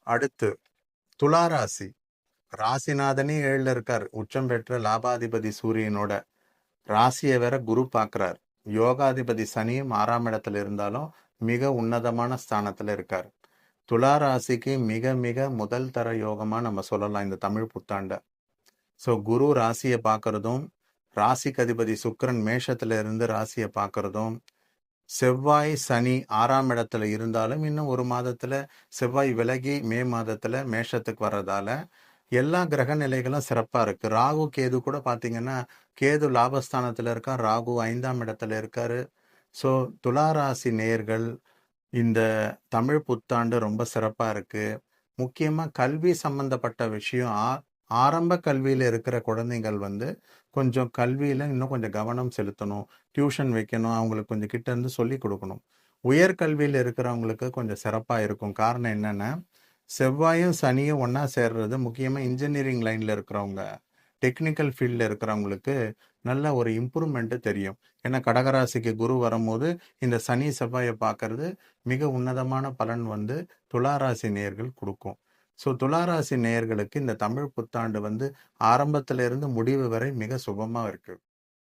அடுத்து துலா ராசி. ராசிநாதனே 7ல இருக்கார். உச்சம் பெற்ற லாபாதிபதி சூரியனோட. ராசியை வேற குரு பார்க்கிறார். யோகாதிபதி சனியும் 6ஆம் இடத்துல இருந்தாலும் மிக உன்னதமான ஸ்தானத்துல இருக்கார். துலா ராசிக்கு மிக மிக முதல் தர யோகமா நம்ம சொல்லலாம் இந்த தமிழ் புத்தாண்ட. ஸோ குரு ராசியை பார்க்கறதும், ராசிக்கு அதிபதி சுக்கிரன் மேஷத்துல இருந்து ராசியை பார்க்கறதும், செவ்வாய் சனி 6ஆம் இடத்துல இருந்தாலும் இன்னும் ஒரு மாதத்துல செவ்வாய் விலகி மே மாதத்துல மேஷத்துக்கு வர்றதால எல்லா கிரக நிலைகளும் சிறப்பா இருக்கு. ராகு கேது கூட பாத்தீங்கன்னா, கேது லாபஸ்தானத்துல இருக்கார், ராகு 5ஆம் இடத்துல இருக்காரு. ஸோ துலா ராசி நேயர்கள் இந்த தமிழ் புத்தாண்டு ரொம்ப சிறப்பா இருக்கு. முக்கியமா கல்வி சம்பந்தப்பட்ட விஷயம் ஆரம்ப கல்வியில இருக்கிற குழந்தைகள் வந்து கொஞ்சம் கல்வியில இன்னும் கொஞ்சம் கவனம் செலுத்தணும். டியூஷன் வைக்கணும். அவங்களுக்கு கொஞ்சம் கிட்ட இருந்து சொல்லி கொடுக்கணும். உயர்கல்வியில இருக்கிறவங்களுக்கு கொஞ்சம் சிறப்பா இருக்கும். காரணம் என்னன்னா, செவ்வாயும் சனியும் ஒண்ணா சேர்றது முக்கியமா இன்ஜினியரிங் லைன்ல இருக்கிறவங்க, டெக்னிக்கல் ஃபீல்ட்ல இருக்கிறவங்களுக்கு நல்ல ஒரு இம்ப்ரூவ்மெண்ட் தெரியும். ஏன்னா கடகராசிக்கு குரு வரும்போது இந்த சனி செவ்வாயை பார்க்கறது மிக உன்னதமான பலன் வந்து துளாராசி நேயர்கள் கொடுக்கும். ஸோ துளாராசி நேயர்களுக்கு இந்த தமிழ் புத்தாண்டு வந்து ஆரம்பத்துல இருந்து முடிவு வரை மிக சுபமா இருக்கு.